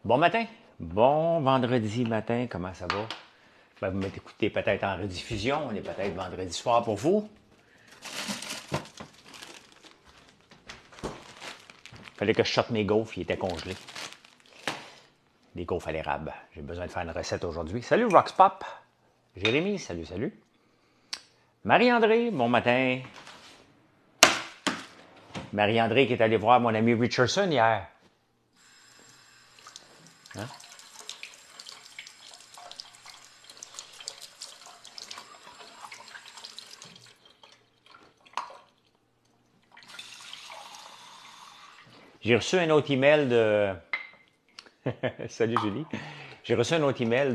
Bon matin, bon vendredi matin, comment ça va? Ben, vous m'écoutez peut-être en rediffusion, on est peut-être vendredi soir pour vous. Fallait que je sorte mes gaufres, ils étaient congelés. Des gaufres à l'érable. J'ai besoin de faire une recette aujourd'hui. Salut Roxpop! Jérémy, salut, salut. Marie-André, bon matin. Marie-André qui est allée voir mon ami Richardson hier. Hein? J'ai reçu un autre email de... Salut Julie. J'ai reçu un autre email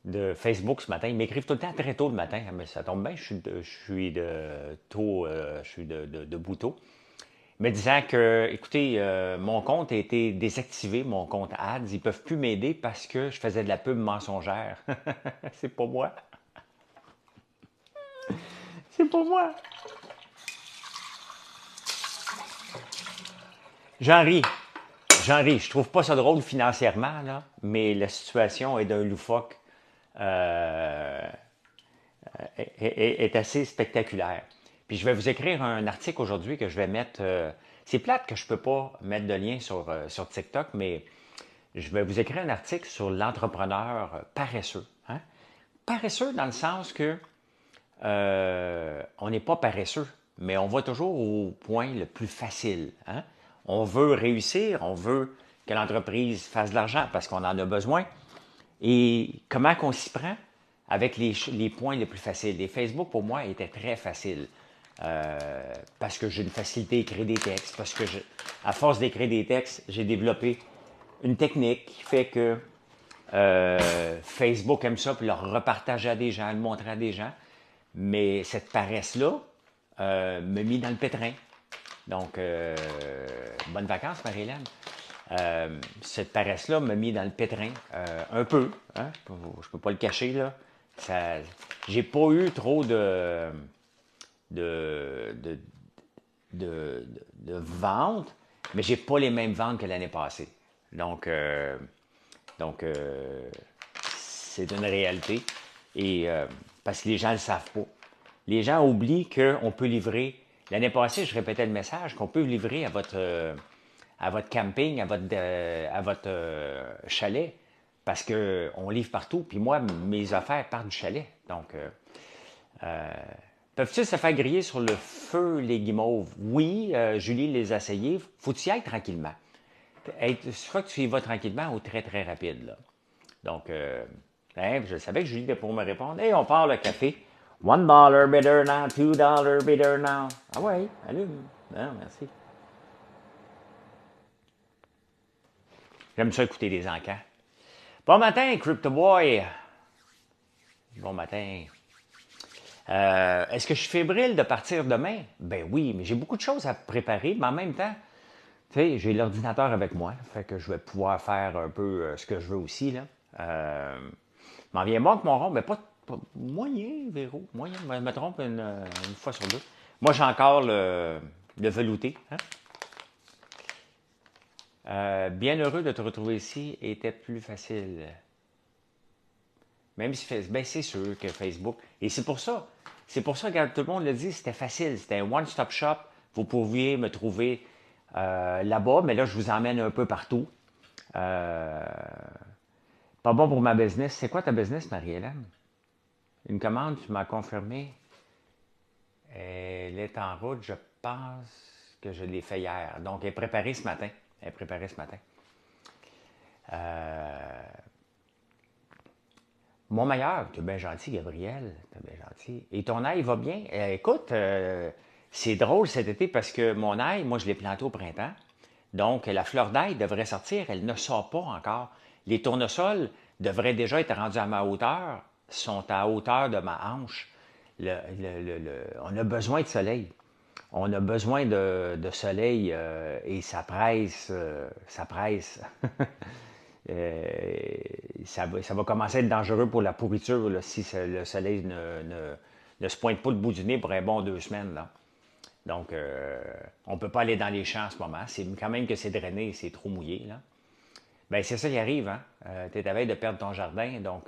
de Facebook ce matin. Ils m'écrivent tout le temps très tôt le matin. Mais ça tombe bien, je suis debout tôt. Me disant que, écoutez, mon compte a été désactivé, mon compte Ads. Ils ne peuvent plus m'aider parce que je faisais de la pub mensongère. C'est pas moi. C'est pas moi. J'en ris. J'en ris. Je trouve pas ça drôle financièrement, là, mais la situation est d'un loufoque. Euh, est assez spectaculaire. Puis je vais vous écrire un article aujourd'hui que je vais mettre. C'est plate que je ne peux pas mettre de lien sur TikTok, mais je vais vous écrire un article sur l'entrepreneur paresseux. Hein? Paresseux dans le sens que on n'est pas paresseux, mais on va toujours au point le plus facile. Hein? On veut réussir, on veut que l'entreprise fasse de l'argent parce qu'on en a besoin. Et comment qu'on s'y prend? Avec les points les plus faciles. Et Facebook, pour moi, était très facile. Parce que j'ai une facilité à écrire des textes, parce que à force d'écrire des textes, j'ai développé une technique qui fait que Facebook aime ça, puis le repartager à des gens, le montrer à des gens. Mais cette paresse-là me mit dans le pétrin. Donc, bonnes vacances, Marie-Hélène. Cette paresse-là m'a mis dans le pétrin un peu. Hein? Je peux pas le cacher, là. J'ai pas eu trop de, de, de ventes, mais j'ai pas les mêmes ventes que l'année passée. Donc, c'est une réalité. Et parce que les gens ne le savent pas. Les gens oublient qu'on peut livrer. L'année passée, je répétais le message qu'on peut livrer à votre camping, à votre chalet, parce qu'on livre partout. Puis moi, mes affaires partent du chalet. Donc, peuvent-ils se faire griller sur le feu les guimauves? Oui, Julie les a essayés. Faut y aller tranquillement. Soit que tu y vas tranquillement ou très, très rapide. Là. Donc, hein, je savais que Julie était pour me répondre. Hey, on part le café. $1 better now, $2 better now. Ah ouais, allume. Non, merci. J'aime ça écouter les encans. Bon matin, Crypto Boy. Bon matin. Est-ce que je suis fébrile de partir demain? Ben oui, mais j'ai beaucoup de choses à préparer, mais en même temps, tu sais, j'ai l'ordinateur avec moi, fait que je vais pouvoir faire un peu ce que je veux aussi, là. M'en vient bon que mon rond, mais pas moyen, Véro, moyen, je me trompe une fois sur deux. Moi, j'ai encore le velouté, hein? Bien heureux de te retrouver ici, était plus facile. Même si ben c'est sûr que Facebook. Et c'est pour ça que tout le monde le dit, c'était facile. C'était un one-stop shop. Vous pouviez me trouver là-bas, mais là, je vous emmène un peu partout. Euh, Pas bon pour ma business. C'est quoi ta business, Marie-Hélène? Une commande, tu m'as confirmé. Elle est en route, je pense que je l'ai fait hier. Donc, elle est préparée ce matin. Elle est préparée ce matin. Mon meilleur, tu es bien gentil, Gabriel. Tu es bien gentil. Et ton ail va bien? Écoute, c'est drôle cet été parce que mon ail, moi, je l'ai planté au printemps. Donc, la fleur d'ail devrait sortir. Elle ne sort pas encore. Les tournesols devraient déjà être rendus à ma hauteur, sont à hauteur de ma hanche. On a besoin de soleil. On a besoin de soleil et ça presse. Ça presse. Euh, ça va commencer à être dangereux pour la pourriture là, si le soleil ne se pointe pas le bout du nez pour un bon 2 semaines. Là. Donc, on ne peut pas aller dans les champs en ce moment. C'est quand même que c'est drainé et c'est trop mouillé. Là. Ben c'est ça qui arrive, hein? Tu es à veille de perdre ton jardin, donc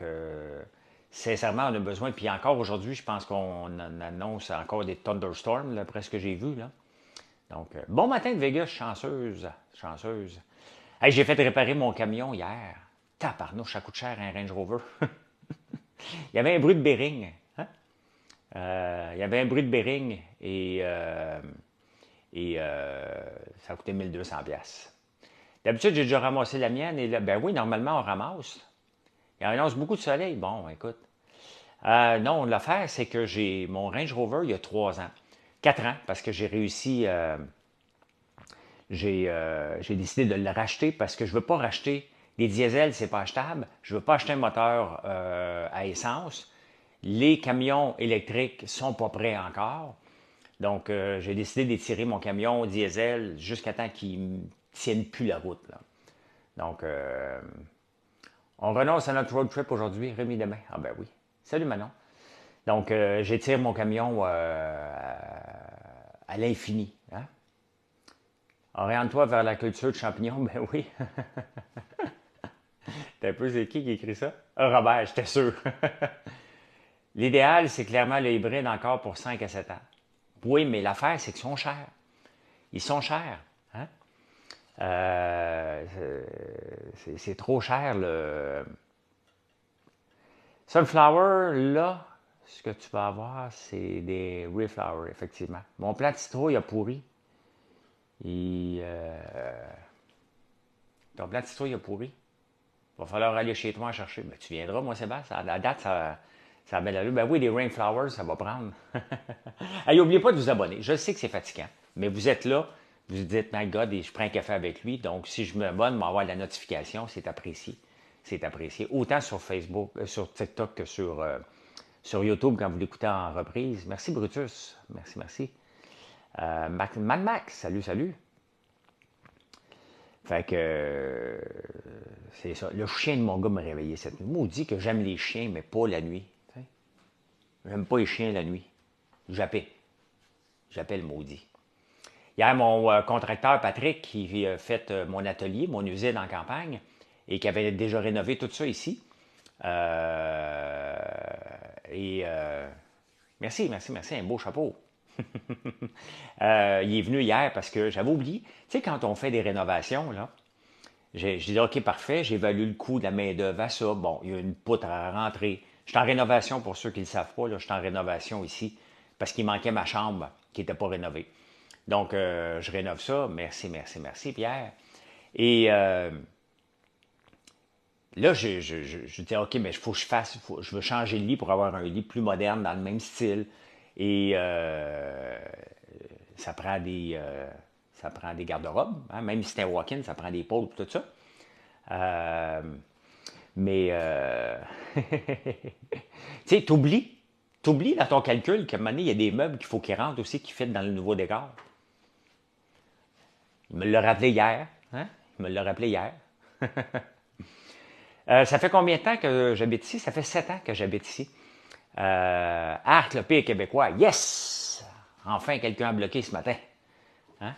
sincèrement, on a besoin. Puis encore aujourd'hui, je pense qu'on annonce encore des thunderstorms, d'après ce que j'ai vu, là. Donc, bon matin de Vegas, chanceuse, chanceuse. Hey, j'ai fait réparer mon camion hier. Tabarnouche, ça coûte cher un Range Rover. Il y avait un bruit de bearing. Hein? Il y avait un bruit de bearing et ça a coûté 1200 pièces. D'habitude, j'ai déjà ramassé la mienne et là, ben oui, normalement, on ramasse. Il annonce beaucoup de soleil. Bon, écoute. Non, l'affaire, c'est que j'ai mon Range Rover il y a 3 ans. 4 ans, parce que j'ai réussi, j'ai décidé de le racheter parce que je ne veux pas racheter des diesels, c'est pas achetable. Je ne veux pas acheter un moteur à essence. Les camions électriques sont pas prêts encore. Donc, j'ai décidé d'étirer mon camion diesel jusqu'à temps qu'il ne tienne plus la route, là. Donc, on renonce à notre road trip aujourd'hui, Rémi demain. Ah ben oui. Salut Manon. Donc, j'étire mon camion à l'infini. Hein? Oriente-toi vers la culture de champignons. Ben oui. T'as un peu, c'est qui écrit ça? Ah, Robert, j'étais sûr. L'idéal, c'est clairement le hybride encore pour 5 à 7 ans. Oui, mais l'affaire, c'est qu'ils sont chers. Ils sont chers. Hein? C'est trop cher, le Sunflower, là, ce que tu vas avoir, c'est des Reflower, effectivement. Mon plant de citrouille a pourri. Et, ton plant de citrouille a pourri. Il va falloir aller chez toi en chercher. Ben, tu viendras, moi, Sébastien. À la date, ça a belle allure. Ben oui, des Rainflowers, ça va prendre. Et n'oubliez pas de vous abonner. Je sais que c'est fatigant, mais vous êtes là. Vous vous dites, my God, et je prends un café avec lui. Donc, si je m'abonne, m'envoie la notification, c'est apprécié. C'est apprécié. Autant sur Facebook, sur TikTok que sur YouTube quand vous l'écoutez en reprise. Merci Brutus. Merci, merci. Mad Max, salut, salut. Fait que c'est ça. Le chien de mon gars m'a réveillé cette nuit. Maudit que j'aime les chiens, mais pas la nuit. J'aime pas les chiens la nuit. J'appelle. J'appelle maudit. Hier, mon contracteur Patrick, qui a fait mon atelier, mon usine en campagne, et qui avait déjà rénové tout ça ici. Merci, merci, merci, un beau chapeau. Il est venu hier parce que j'avais oublié. Tu sais, quand on fait des rénovations, là, j'ai dit, OK, parfait, j'évalue le coût de la main-d'œuvre à ça. Bon, il y a une poutre à rentrer. Je suis en rénovation, pour ceux qui ne le savent pas, là, je suis en rénovation ici parce qu'il manquait ma chambre qui n'était pas rénovée. Donc, je rénove ça. Merci, merci, merci, Pierre. Et là, je dis, OK, mais il faut que je veux changer de lit pour avoir un lit plus moderne dans le même style. Et ça prend des garde-robes, hein? Même si c'est un walk-in, ça prend des pôles et tout ça. Euh, mais, tu sais, t'oublies dans ton calcul qu'à un moment donné, il y a des meubles qu'il faut qu'ils rentrent aussi, qui fitent dans le nouveau décor. Il me l'a rappelé hier. Hein? Il me l'a rappelé hier. Ça fait combien de temps que j'habite ici? Ça fait 7 ans que j'habite ici. Arc, le pire québécois. Yes! Enfin, quelqu'un a bloqué ce matin. Hein?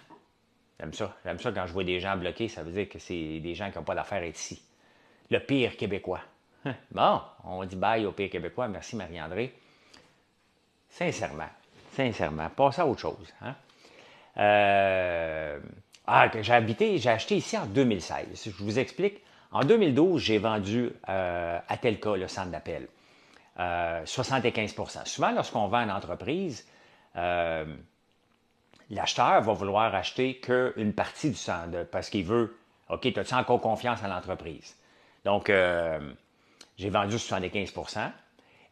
J'aime ça. J'aime ça quand je vois des gens bloqués. Ça veut dire que c'est des gens qui n'ont pas d'affaire à être ici. Le pire québécois. Bon, on dit bye au pire québécois. Merci Marie-André. Sincèrement. Sincèrement. Passez à autre chose. Hein? Que j'ai acheté ici en 2016. Je vous explique. En 2012, j'ai vendu à Telca, le centre d'appel. 75%. Souvent, lorsqu'on vend une entreprise, l'acheteur va vouloir acheter qu'une partie du centre parce qu'il veut, OK, as-tu encore confiance en l'entreprise? Donc, j'ai vendu 75%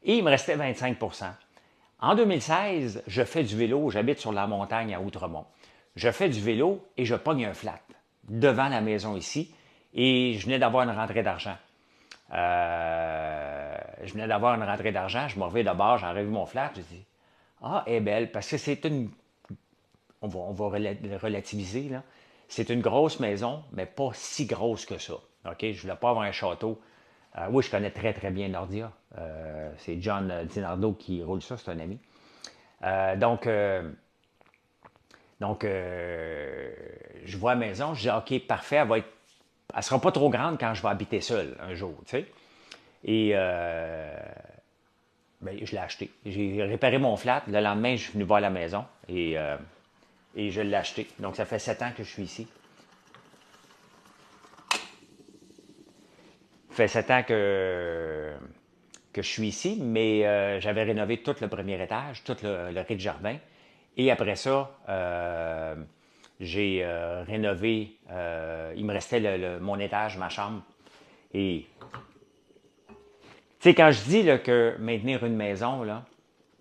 et il me restait 25%. En 2016, je fais du vélo, j'habite sur la montagne à Outremont. Je fais du vélo et je pogne un flat devant la maison ici et je venais d'avoir une rentrée d'argent. Je venais d'avoir une rentrée d'argent, je me reviens d'abord, j'ai revu mon flat, je dis, ah, elle est belle, parce que c'est une, on va relativiser, là. C'est une grosse maison, mais pas si grosse que ça. OK? Je ne voulais pas avoir un château. Oui, je connais très, très bien Nordia. C'est John Dinardo qui roule ça, c'est un ami. Donc, je vois la maison, je dis, OK, parfait, elle sera pas trop grande quand je vais habiter seul un jour, tu sais. Et ben, je l'ai acheté. J'ai réparé mon flat. Le lendemain, je suis venu voir la maison et je l'ai acheté. Donc, ça fait 7 ans que je suis ici. Ça fait 7 ans que je suis ici, mais j'avais rénové tout le premier étage, tout le rez-de-jardin. Et après ça, j'ai rénové, il me restait mon étage, ma chambre. Et, tu sais, quand je dis là, que maintenir une maison, là,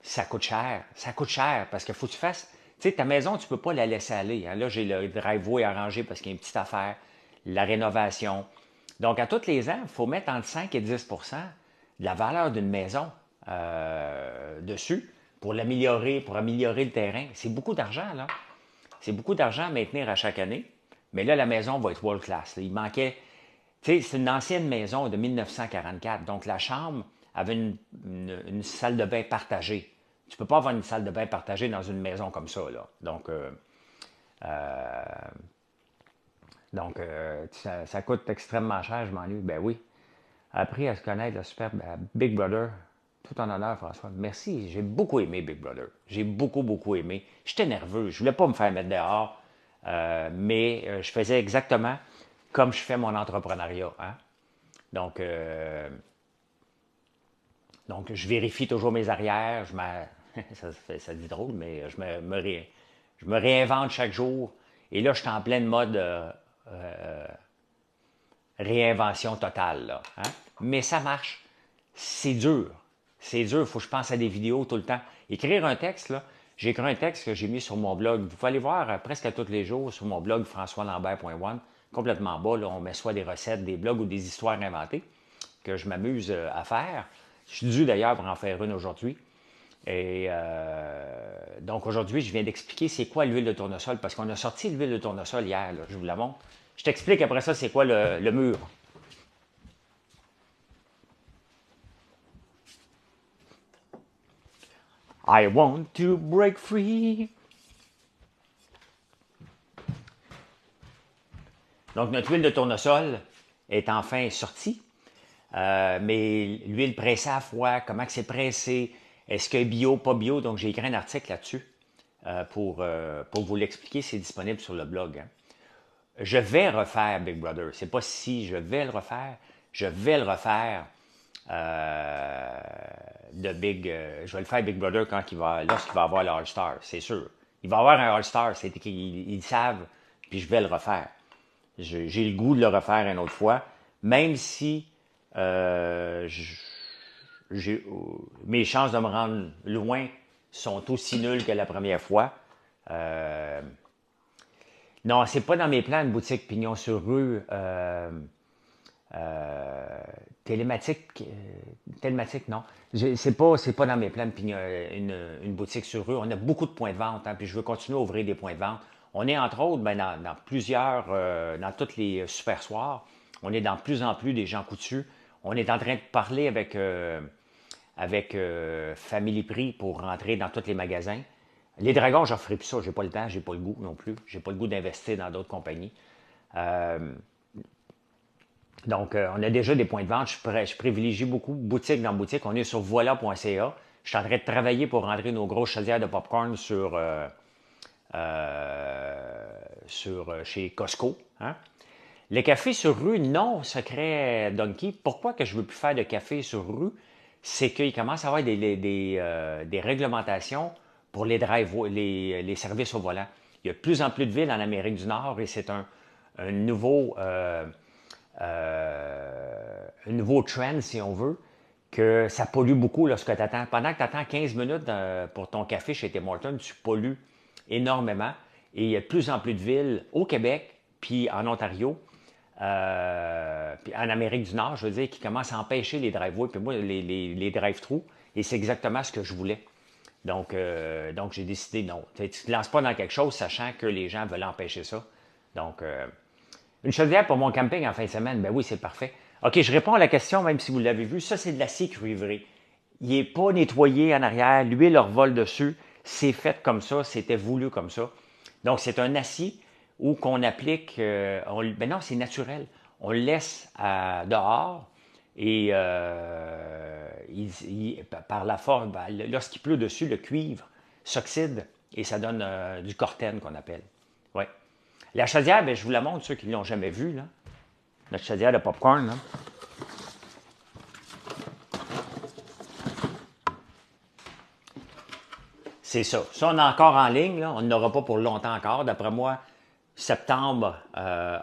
ça coûte cher. Ça coûte cher parce qu'il faut que tu fasses. Tu sais, ta maison, tu ne peux pas la laisser aller, hein. Là, j'ai le driveway arrangé parce qu'il y a une petite affaire, la rénovation. Donc, à tous les ans, il faut mettre entre 5 et 10 de la valeur d'une maison dessus pour l'améliorer, pour améliorer le terrain. C'est beaucoup d'argent, là. C'est beaucoup d'argent à maintenir à chaque année. Mais là, la maison va être world class, là. Il manquait. Tu sais, c'est une ancienne maison de 1944. Donc, la chambre avait une salle de bain partagée. Tu ne peux pas avoir une salle de bain partagée dans une maison comme ça, là. Donc, ça coûte extrêmement cher, je m'ennuie. Ben oui. Appris à se connaître, le super Big Brother. Tout en honneur, François. Merci. J'ai beaucoup aimé Big Brother. J'ai beaucoup, beaucoup aimé. J'étais nerveux. Je voulais pas me faire mettre dehors. Mais je faisais exactement comme je fais mon entrepreneuriat. Hein? Donc, je vérifie toujours mes arrières. Ça dit drôle, mais je me réinvente chaque jour. Et là, je suis en pleine mode réinvention totale. Là, hein? Mais ça marche. C'est dur. C'est dur. Il faut que je pense à des vidéos tout le temps. Écrire un texte, là, j'ai écrit un texte que j'ai mis sur mon blog. Vous pouvez aller voir presque à tous les jours sur mon blog françoislambert.one. Complètement bas, là, on met soit des recettes, des blogs ou des histoires inventées que je m'amuse à faire. Je suis dû d'ailleurs pour en faire une aujourd'hui. Et donc aujourd'hui, je viens d'expliquer c'est quoi l'huile de tournesol parce qu'on a sorti l'huile de tournesol hier, là, je vous la montre. Je t'explique après ça c'est quoi le mur. I want to break free. Donc notre huile de tournesol est enfin sortie. Mais l'huile pressée à froid, comment que c'est pressé, est-ce que bio, pas bio? Donc, j'ai écrit un article là-dessus pour vous l'expliquer. C'est disponible sur le blog. Hein. Je vais refaire Big Brother. C'est pas si je vais le refaire. Je vais le refaire je vais le faire Big Brother lorsqu'il va avoir le All-Star, c'est sûr. Il va avoir un All-Star, c'est écrit, ils savent, puis je vais le refaire. J'ai le goût de le refaire une autre fois, même si mes chances de me rendre loin sont aussi nulles que la première fois. Non, c'est pas dans mes plans une boutique pignon sur rue télématique, non. C'est pas dans mes plans une boutique sur rue. On a beaucoup de points de vente, hein, puis je veux continuer à ouvrir des points de vente. On est entre autres dans plusieurs, dans tous les super soirs. On est dans plus en plus des gens coutus. On est en train de parler avec Family Prix pour rentrer dans tous les magasins. Les dragons, je ferai plus ça. J'ai pas le temps, j'ai pas le goût non plus. J'ai pas le goût d'investir dans d'autres compagnies. Donc, on a déjà des points de vente. Je privilégie beaucoup boutique dans boutique. On est sur voilà.ca. Je suis en train de travailler pour rentrer nos grosses chaudières de popcorn chez Costco. Hein? Les cafés sur rue, non, secret Donkey. Pourquoi que je ne veux plus faire de café sur rue? C'est qu'il commence à y avoir des réglementations pour les services au volant. Il y a de plus en plus de villes en Amérique du Nord et c'est un nouveau trend, si on veut, que ça pollue beaucoup lorsque tu attends. Pendant que tu attends 15 minutes pour ton café chez Tim Hortons, tu pollues énormément. Et il y a de plus en plus de villes au Québec, puis en Ontario, puis en Amérique du Nord, je veux dire, qui commencent à empêcher les driveways, puis moi, les drive-through. Et c'est exactement ce que je voulais. Donc j'ai décidé non. Tu ne te lances pas dans quelque chose sachant que les gens veulent empêcher ça. Donc, une chaudière pour mon camping en fin de semaine, ben oui, c'est parfait. OK, je réponds à la question, même si vous l'avez vu. Ça, c'est de l'acier cuivré. Il n'est pas nettoyé en arrière. L'huile revole dessus. C'est fait comme ça. C'était voulu comme ça. Donc, c'est un acier où qu'on applique... ben non, c'est naturel. on le laisse dehors et par la forme, lorsqu'il pleut dessus, le cuivre s'oxyde et ça donne du cortène qu'on appelle. Ouais. La chaudière, ben, je vous la montre, ceux qui ne l'ont jamais vue, là. Notre chaudière de popcorn, là. C'est ça. Ça, on est encore en ligne, là. On n'aura pas pour longtemps encore. D'après moi, septembre,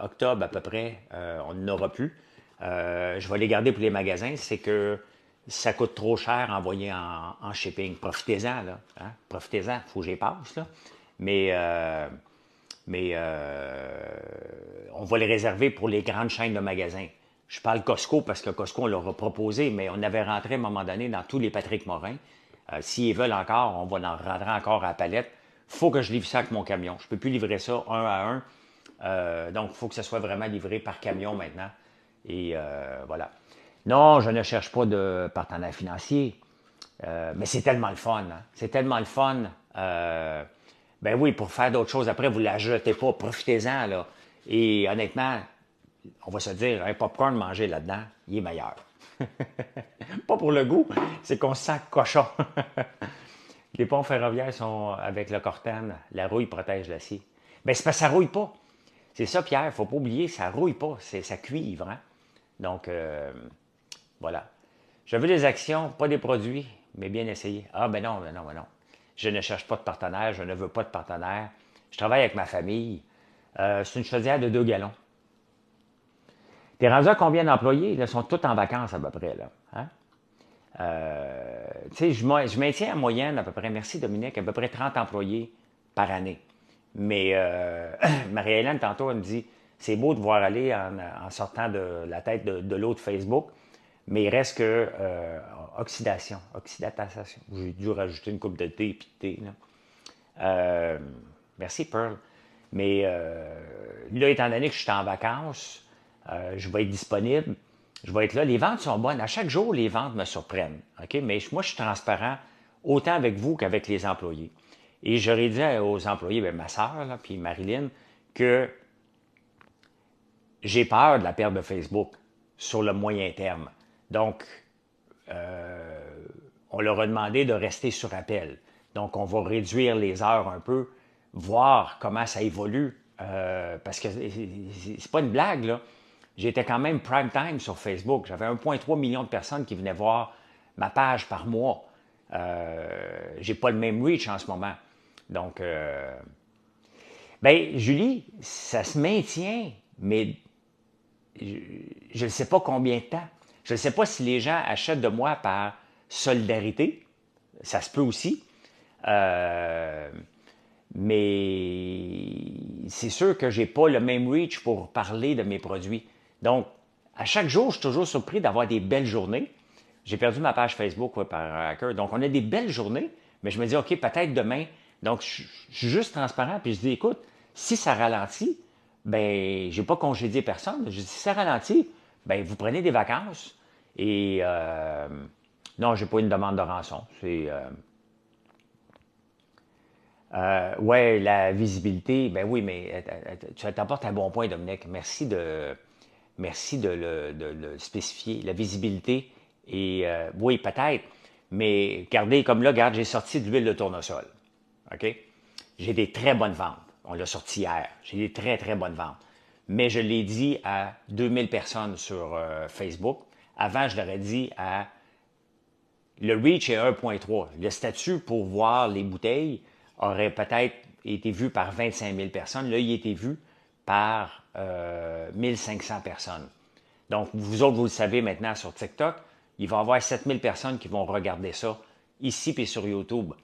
octobre à peu près, on n'aura plus. Je vais les garder pour les magasins. C'est que ça coûte trop cher à envoyer en shipping. Profitez-en, là. Hein? Profitez-en. Il faut que j'y passe, là. Mais on va les réserver pour les grandes chaînes de magasins. Je parle Costco parce que Costco, on leur a proposé, mais on avait rentré à un moment donné dans tous les Patrick Morin. S'ils veulent encore, on va en rentrer encore à la palette. Il faut que je livre ça avec mon camion. Je ne peux plus livrer ça un à un. Donc, il faut que ça soit vraiment livré par camion maintenant. Et voilà. Non, je ne cherche pas de partenaire financier. Mais c'est tellement le fun. Hein? C'est tellement le fun. Ben oui, pour faire d'autres choses après, vous ne la jetez pas. Profitez-en, là. Et honnêtement, on va se dire, un popcorn mangé là-dedans, il est meilleur. Pas pour le goût, c'est qu'on se sent cochon. Les ponts ferroviaires sont avec le cortène. La rouille protège l'acier. Bien, c'est parce que ça rouille pas. C'est ça, Pierre, il ne faut pas oublier, ça rouille pas. Ça cuivre. Hein? Donc, voilà. Je veux des actions, pas des produits, mais bien essayé. Ah, ben non, ben non, ben non. Je ne cherche pas de partenaire, je ne veux pas de partenaire. Je travaille avec ma famille. C'est une chaudière de 2 gallons. T'es rendu à combien d'employés? Ils sont tous en vacances à peu près. Là. Hein? Tu sais, je maintiens en moyenne à peu près, merci Dominique, à peu près 30 employés par année. Mais Marie-Hélène, tantôt, elle me dit, c'est beau de voir aller en sortant de la tête de l'autre Facebook, mais il reste que oxydatation. J'ai dû rajouter une coupe de thé et puis de thé. Là. Merci Pearl. Mais là, étant donné que je suis en vacances, je vais être disponible. Je vais être là. Les ventes sont bonnes. À chaque jour, les ventes me surprennent. Okay? Mais moi, je suis transparent autant avec vous qu'avec les employés. Et j'aurais dit aux employés, bien, ma soeur, là, puis Marilyn, que j'ai peur de la perte de Facebook sur le moyen terme. Donc, on leur a demandé de rester sur appel. Donc, on va réduire les heures un peu, voir comment ça évolue. Parce que c'est pas une blague, là. J'étais quand même prime time sur Facebook. J'avais 1,3 million de personnes qui venaient voir ma page par mois. J'ai pas le même reach en ce moment. Donc, ben, Julie, ça se maintient, mais je ne sais pas combien de temps. Je ne sais pas si les gens achètent de moi par solidarité. Ça se peut aussi. Mais c'est sûr que je n'ai pas le même reach pour parler de mes produits. Donc, à chaque jour, je suis toujours surpris d'avoir des belles journées. J'ai perdu ma page Facebook par hacker. Donc, on a des belles journées, mais je me dis, OK, peut-être demain. Donc, je suis juste transparent, puis je dis, écoute, si ça ralentit, ben, j'ai pas congédié personne. Je dis, si ça ralentit, ben, vous prenez des vacances. Et non, j'ai pas une demande de rançon. C'est ouais, la visibilité, ben oui, mais tu t'apportes un bon point, Dominique. Merci de le spécifier. La visibilité, et oui, peut-être, mais regardez, comme là, regarde, j'ai sorti de l'huile de tournesol. OK? J'ai des très bonnes ventes. On l'a sorti hier. J'ai des très, très bonnes ventes. Mais je l'ai dit à 2000 personnes sur Facebook. Avant, je l'aurais dit à... Le reach est 1,3. Le statut pour voir les bouteilles aurait peut-être été vu par 25 000 personnes. Là, il a été vu par 1500 personnes. Donc, vous autres, vous le savez maintenant sur TikTok, il va y avoir 7000 personnes qui vont regarder ça ici et sur YouTube.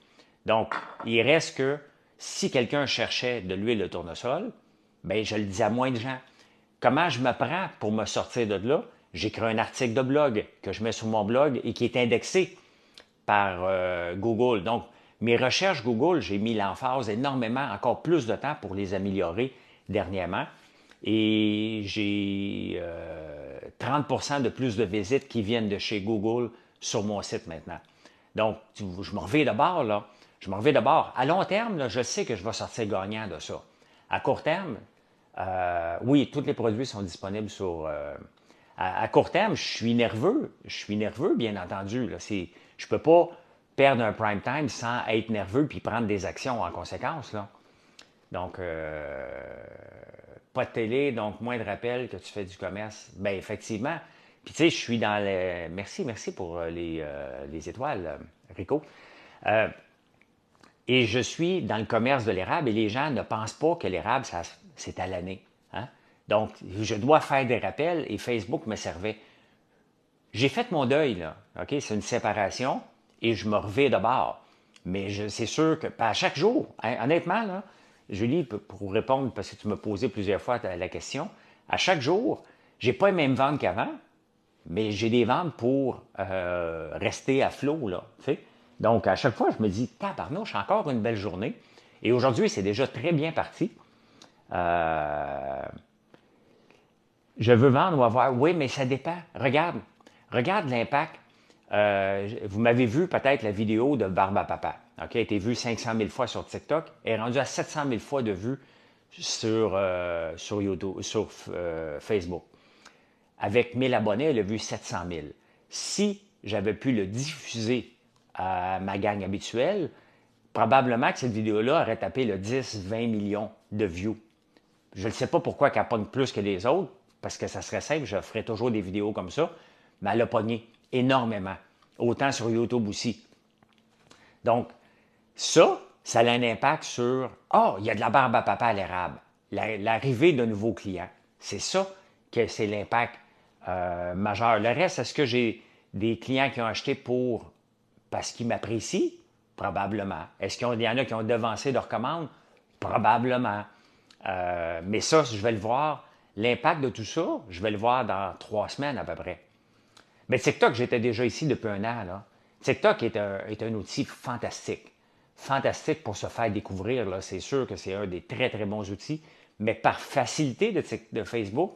Donc, il reste que si quelqu'un cherchait de l'huile de tournesol, bien, je le dis à moins de gens. Comment je me prends pour me sortir de là? J'écris un article de blog que je mets sur mon blog et qui est indexé par Google. Donc, mes recherches Google, j'ai mis l'emphase énormément, encore plus de temps pour les améliorer dernièrement. Et j'ai 30% de plus de visites qui viennent de chez Google sur mon site maintenant. Donc, je me reviens de bord, là. Je me reviens de bord. À long terme, là, je sais que je vais sortir gagnant de ça. À court terme, Oui, tous les produits sont disponibles sur... à court terme, je suis nerveux. Je suis nerveux, bien entendu. Là. Je ne peux pas perdre un prime time sans être nerveux puis prendre des actions en conséquence. Là. Donc, pas de télé, donc moins de rappels que tu fais du commerce. Bien, effectivement. Puis, tu sais, je suis dans les... Merci pour les étoiles, Rico. Et je suis dans le commerce de l'érable et les gens ne pensent pas que l'érable, c'est à l'année. Hein? Donc, je dois faire des rappels et Facebook me servait. J'ai fait mon deuil, là. OK? C'est une séparation et je me revais de bord. Mais c'est sûr que, à chaque jour, hein, honnêtement, là, Julie, pour répondre, parce que tu m'as posé plusieurs fois la question, à chaque jour, j'ai pas les mêmes ventes qu'avant, mais j'ai des ventes pour rester à flot, là, tu sais. Donc, à chaque fois, je me dis, tabarnouche, encore une belle journée. Et aujourd'hui, c'est déjà très bien parti. Euh, je veux vendre ou avoir. Oui, mais ça dépend. Regarde l'impact. Vous m'avez vu peut-être la vidéo de Barbe à Papa. OK, elle a été vue 500 000 fois sur TikTok. Elle est rendue à 700 000 fois de vues sur YouTube, sur Facebook. Avec 1000 abonnés, elle a vu 700 000. Si j'avais pu le diffuser à ma gang habituelle, probablement que cette vidéo-là aurait tapé le 10-20 millions de views. Je ne sais pas pourquoi elle pogne plus que les autres, parce que ça serait simple, je ferais toujours des vidéos comme ça, mais elle a pogné énormément. Autant sur YouTube aussi. Donc, ça a un impact sur oh, il y a de la barbe à papa à l'érable. L'arrivée de nouveaux clients. C'est ça que c'est l'impact majeur. Le reste, est-ce que j'ai des clients qui ont acheté parce qu'ils m'apprécient? Probablement. Est-ce qu'il y en a qui ont devancé leur commande? Probablement. Mais ça, je vais le voir. L'impact de tout ça, je vais le voir dans 3 semaines à peu près. Mais TikTok, j'étais déjà ici depuis un an. Là. TikTok est un outil fantastique. Fantastique pour se faire découvrir. Là. C'est sûr que c'est un des très, très bons outils. Mais par facilité de Facebook,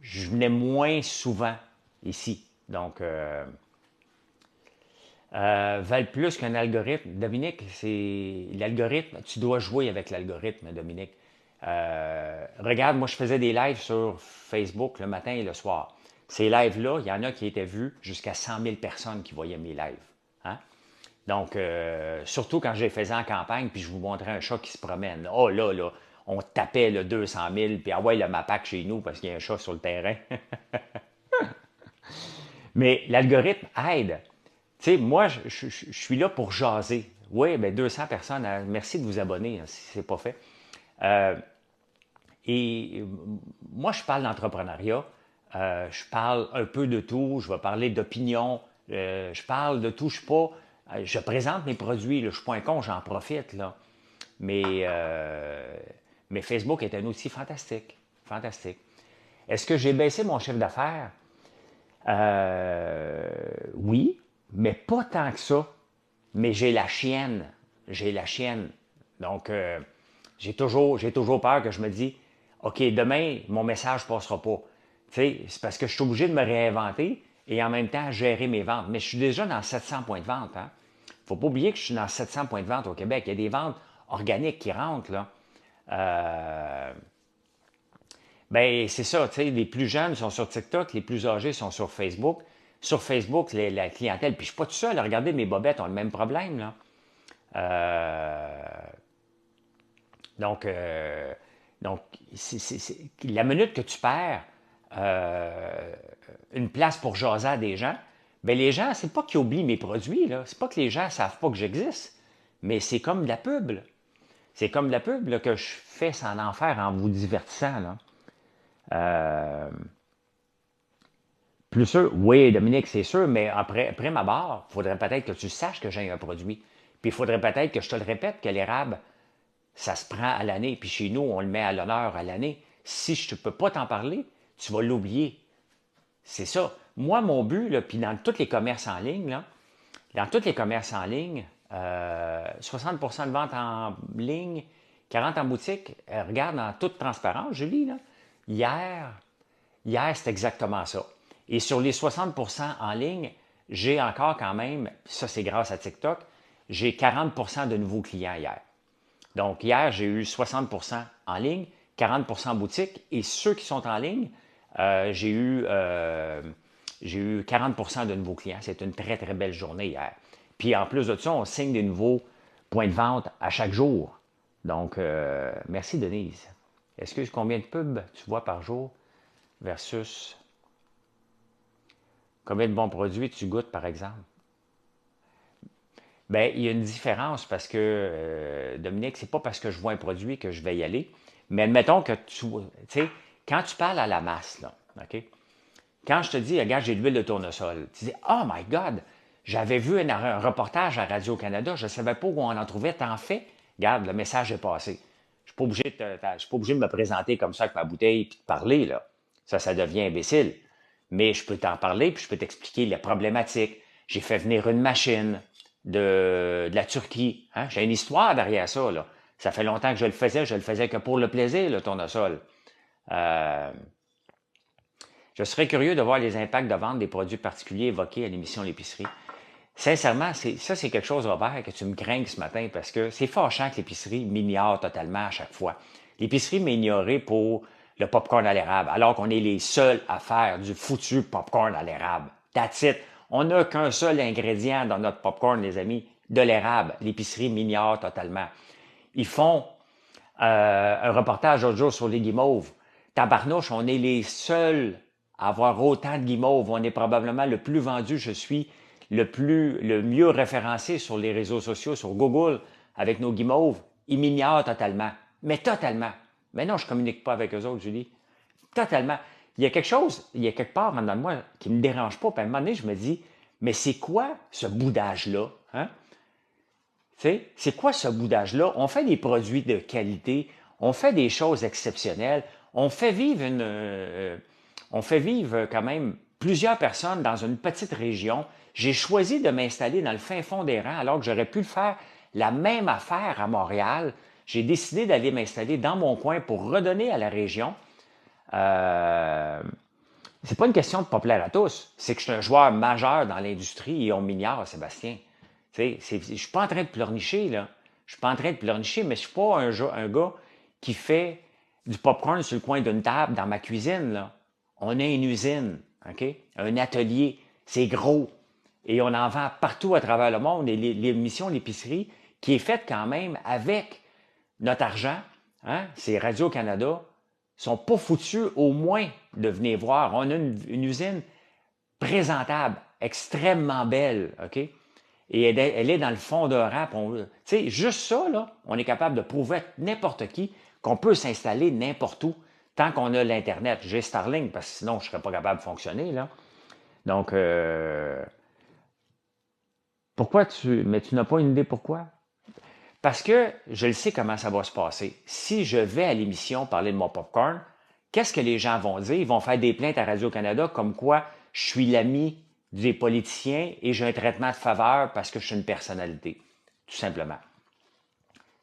je venais moins souvent ici. Donc, valent plus qu'un algorithme. Dominique, c'est l'algorithme. Tu dois jouer avec l'algorithme, Dominique. Regarde, moi, je faisais des lives sur Facebook le matin et le soir. Ces lives-là, il y en a qui étaient vus jusqu'à 100 000 personnes qui voyaient mes lives. Hein? Donc, surtout quand je les faisais en campagne, puis je vous montrais un chat qui se promène. Oh là, on tapait le 200 000, puis ah ouais, le MAPAC chez nous parce qu'il y a un chat sur le terrain. Mais l'algorithme aide. Tu sais, moi, je suis là pour jaser. Oui, bien 200 personnes, merci de vous abonner hein, si ce n'est pas fait. Et moi, je parle d'entrepreneuriat. Je parle un peu de tout. Je vais parler d'opinion. Je parle de tout. Je présente mes produits. Là, je ne suis pas un con, j'en profite. Là. Mais Facebook est un outil fantastique. Fantastique. Est-ce que j'ai baissé mon chiffre d'affaires? Oui, mais pas tant que ça. Mais j'ai la chienne. J'ai la chienne. Donc, j'ai toujours peur que je me dis, OK, demain, mon message ne passera pas. Tu sais, c'est parce que je suis obligé de me réinventer et en même temps gérer mes ventes. Mais je suis déjà dans 700 points de vente. Il ne faut pas oublier que je suis dans 700 points de vente au Québec. Il y a des ventes organiques qui rentrent. Là. Ben, c'est ça, tu sais, les plus jeunes sont sur TikTok, les plus âgés sont sur Facebook. Sur Facebook, la clientèle, puis je ne suis pas tout seul, regardez, mes bobettes ont le même problème, là. Donc, la minute que tu perds une place pour jaser à des gens, ben les gens, c'est pas qu'ils oublient mes produits, là. C'est pas que les gens ne savent pas que j'existe, mais c'est comme de la pub, là. C'est comme de la pub là, que je fais sans en faire en vous divertissant, là. Plus sûr, oui, Dominique, c'est sûr, mais après ma barre, il faudrait peut-être que tu saches que j'ai un produit. Puis il faudrait peut-être que je te le répète que l'érable, ça se prend à l'année. Puis chez nous, on le met à l'honneur à l'année. Si je ne peux pas t'en parler, tu vas l'oublier. C'est ça. Moi, mon but, là, puis dans tous les commerces en ligne, là, dans tous les commerces en ligne, 60% de ventes en ligne, 40 en boutique. Regarde, en toute transparence, Julie, là, hier, c'est exactement ça. Et sur les 60% en ligne, j'ai encore quand même, ça c'est grâce à TikTok, j'ai 40% de nouveaux clients hier. Donc hier, j'ai eu 60% en ligne, 40% boutique. Et ceux qui sont en ligne, j'ai eu 40% de nouveaux clients. C'est une très, très belle journée hier. Puis en plus de ça, on signe des nouveaux points de vente à chaque jour. Donc, merci Denise. Excuse, combien de pubs tu vois par jour versus combien de bons produits tu goûtes, par exemple? Bien, il y a une différence parce que, Dominique, c'est pas parce que je vois un produit que je vais y aller. Mais admettons que tu sais, quand tu parles à la masse, là, OK? Quand je te dis, regarde, j'ai de l'huile de tournesol, tu dis, oh my God, j'avais vu un reportage à Radio-Canada, je ne savais pas où on en trouvait, t'en fais. Regarde, le message est passé. Je ne suis pas obligé je suis pas obligé de me présenter comme ça avec ma bouteille et de parler, là. Ça devient imbécile. Mais je peux t'en parler puis je peux t'expliquer les problématiques. J'ai fait venir une machine de la Turquie. Hein? J'ai une histoire derrière ça, là. Ça fait longtemps que je le faisais que pour le plaisir, le tournesol. Je serais curieux de voir les impacts de vente des produits particuliers évoqués à l'émission L'épicerie. Sincèrement, c'est quelque chose, Robert, que tu me craignes ce matin parce que c'est fâchant que l'épicerie m'ignore totalement à chaque fois. L'épicerie m'a ignoré pour le popcorn à l'érable, alors qu'on est les seuls à faire du foutu popcorn à l'érable. That's it. On n'a qu'un seul ingrédient dans notre popcorn, les amis, de l'érable. L'épicerie m'ignore totalement. Ils font un reportage l'autre jour sur les guimauves. Tabarnouche, on est les seuls à avoir autant de guimauves. On est probablement le plus vendu. Je suis le mieux référencé sur les réseaux sociaux, sur Google, avec nos guimauves. Ils m'ignorent totalement. Mais totalement. Mais non, je ne communique pas avec eux autres, Julie. Totalement. Il y a quelque chose, il y a quelque part en dedans de moi qui ne me dérange pas. Puis à un moment donné, je me dis, mais c'est quoi ce boudage-là? Hein? Tu sais, c'est quoi ce boudage-là? On fait des produits de qualité, on fait des choses exceptionnelles, on fait vivre quand même plusieurs personnes dans une petite région. J'ai choisi de m'installer dans le fin fond des rangs alors que j'aurais pu le faire la même affaire à Montréal. J'ai décidé d'aller m'installer dans mon coin pour redonner à la région. C'est pas une question de pas plaire à tous, c'est que je suis un joueur majeur dans l'industrie et on m'ignore, Sébastien. Je suis pas en train de pleurnicher, là. Je suis pas en train de pleurnicher, mais je suis pas un gars qui fait du popcorn sur le coin d'une table dans ma cuisine, là. On a une usine, OK? Un atelier. C'est gros. Et on en vend partout à travers le monde. Et l'émission L'épicerie, qui est faite quand même avec notre argent, hein? C'est Radio-Canada, sont pas foutus au moins de venir voir. On a une usine présentable, extrêmement belle, OK? Et elle est dans le fond d'un rang. Tu sais, juste ça, là, on est capable de prouver à n'importe qui qu'on peut s'installer n'importe où tant qu'on a l'Internet. J'ai Starlink parce que sinon, je ne serais pas capable de fonctionner, là. Donc, mais tu n'as pas une idée pourquoi? Parce que je le sais comment ça va se passer. Si je vais à l'émission parler de mon popcorn, qu'est-ce que les gens vont dire? Ils vont faire des plaintes à Radio-Canada comme quoi je suis l'ami des politiciens et j'ai un traitement de faveur parce que je suis une personnalité. Tout simplement.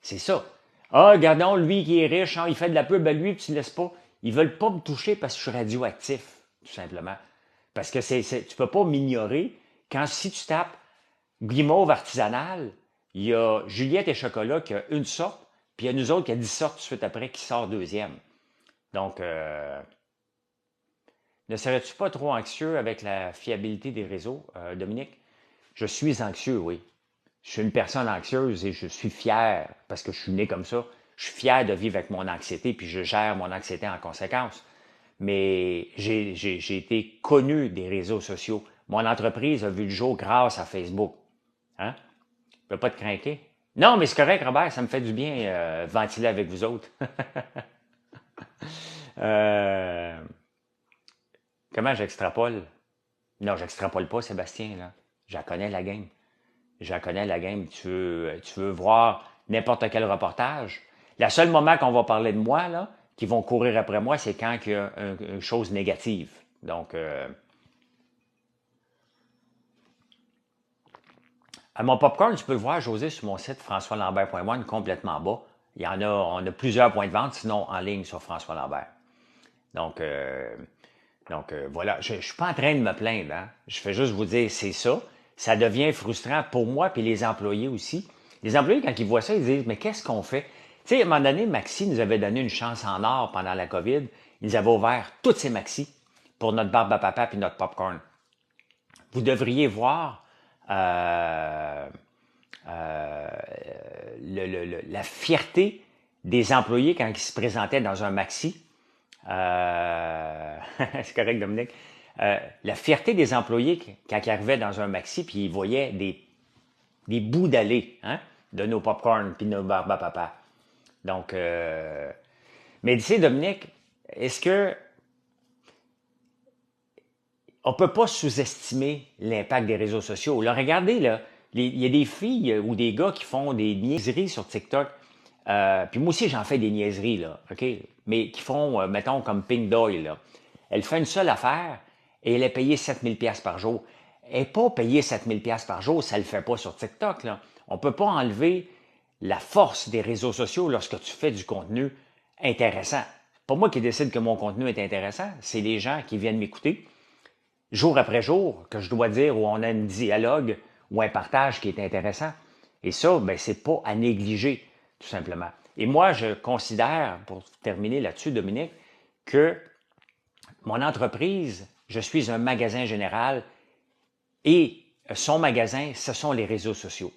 C'est ça. Ah, regardons, lui qui est riche, hein, il fait de la pub à lui, puis tu ne laisses pas. Ils veulent pas me toucher parce que je suis radioactif, tout simplement. Parce que tu ne peux pas m'ignorer quand si tu tapes guimauve artisanale, il y a Juliette et Chocolat qui a une sorte, puis il y a nous autres qui a 10 sortes tout de suite après qui sort deuxième. Donc, ne serais-tu pas trop anxieux avec la fiabilité des réseaux, Dominique? Je suis anxieux, oui. Je suis une personne anxieuse et je suis fier, parce que je suis né comme ça, je suis fier de vivre avec mon anxiété, puis je gère mon anxiété en conséquence. Mais j'ai été connu des réseaux sociaux. Mon entreprise a vu le jour grâce à Facebook. Hein? Je ne peux pas te craquer. Non, mais c'est correct, Robert, ça me fait du bien ventiler avec vous autres. Comment j'extrapole? Non, j'extrapole pas, Sébastien, là. Je la connais la game. Je la connais la game. Tu veux voir n'importe quel reportage? Le seul moment qu'on va parler de moi, là, qui vont courir après moi, c'est quand il y a une chose négative. Donc, à mon popcorn, tu peux le voir, José, sur mon site françoislambert.one, complètement bas. On a plusieurs points de vente, sinon en ligne sur François Lambert. Donc, voilà, je ne suis pas en train de me plaindre. Hein? Je fais juste vous dire, c'est ça. Ça devient frustrant pour moi et les employés aussi. Les employés, quand ils voient ça, ils disent, mais qu'est-ce qu'on fait? Tu sais, à un moment donné, Maxi nous avait donné une chance en or pendant la COVID. Il nous avait ouvert toutes ses Maxi pour notre barbe à papa et notre popcorn. Vous devriez voir euh, la fierté des employés quand ils se présentaient dans un Maxi. C'est correct, Dominique. La fierté des employés quand ils arrivaient dans un Maxi puis ils voyaient des bouts d'allée de nos popcorn puis de nos barbes à papa. Donc, mais tu sais, Dominique, est-ce que on peut pas sous-estimer l'impact des réseaux sociaux? Là, regardez, là, il y a des filles ou des gars qui font des niaiseries sur TikTok. Puis moi aussi, j'en fais des niaiseries, là, OK? Mais qui font, mettons, comme Pink Doyle, là. Elle fait une seule affaire et elle est payée 7000 pièces par jour. Elle n'est pas payée 7000 pièces par jour, ça ne le fait pas sur TikTok, là. On ne peut pas enlever la force des réseaux sociaux lorsque tu fais du contenu intéressant. C'est pas moi qui décide que mon contenu est intéressant, c'est les gens qui viennent m'écouter jour après jour, que je dois dire où on a un dialogue ou un partage qui est intéressant. Et ça, ben, c'est pas à négliger, tout simplement. Et moi, je considère, pour terminer là-dessus, Dominique, que mon entreprise, je suis un magasin général et son magasin, ce sont les réseaux sociaux.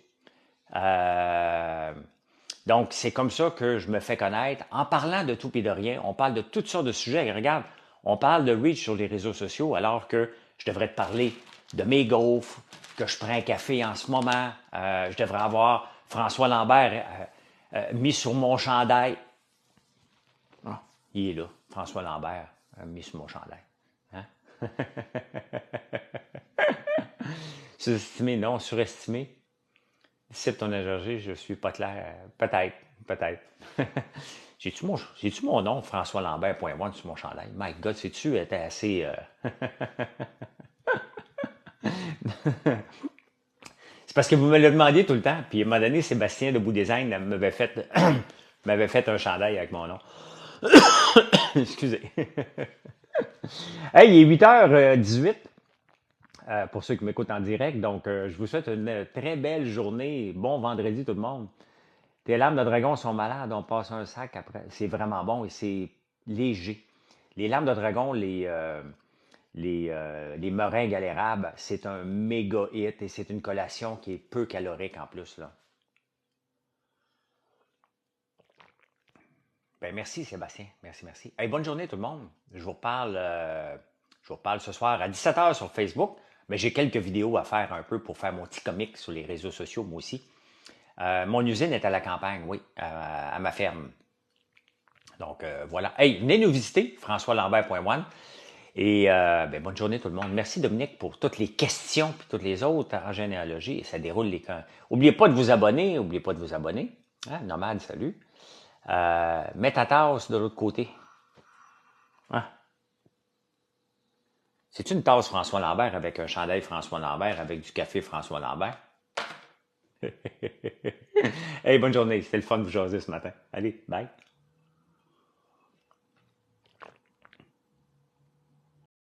Donc, c'est comme ça que je me fais connaître. En parlant de tout et de rien, on parle de toutes sortes de sujets. Regarde, on parle de reach sur les réseaux sociaux alors que je devrais te parler de mes gaufres, que je prends un café en ce moment. Je devrais avoir François Lambert mis sur mon chandail. Ah, il est là, François Lambert mis sur mon chandail. Hein? Sous-estimé, non, surestimé. Cible ton allergie, je suis pas clair. Peut-être, peut-être. J'ai-tu mon nom, François Lambert.1 sur mon chandail? My God, sais-tu, était assez... C'est parce que vous me le demandiez tout le temps. Puis à un moment donné, Sébastien de Bout Design m'avait fait, m'avait fait un chandail avec mon nom. Excusez. Hey, il est 8h18 pour ceux qui m'écoutent en direct. Donc, je vous souhaite une très belle journée. Bon vendredi, tout le monde. Tes lames de dragon sont malades. On passe un sac après. C'est vraiment bon et c'est léger. Les lames de dragon, les meringues à l'érable, c'est un méga hit et c'est une collation qui est peu calorique en plus, là. Ben, merci Sébastien, merci, merci. Hey, bonne journée tout le monde. Je vous reparle ce soir à 17h sur Facebook, mais j'ai quelques vidéos à faire un peu pour faire mon petit comique sur les réseaux sociaux, moi aussi. Mon usine est à la campagne, oui, à ma ferme. Donc voilà. Hey, venez nous visiter, françoislambert.one. Et ben, bonne journée tout le monde. Merci Dominique pour toutes les questions et toutes les autres en généalogie. Ça déroule les camps. N'oubliez pas de vous abonner. N'oubliez pas de vous abonner. Hein, Nomade, salut. Mets ta tasse de l'autre côté. Hein? C'est-tu une tasse François Lambert avec un chandail François Lambert avec du café François Lambert? Hey, bonne journée. C'était le fun de vous jaser ce matin. Allez, bye.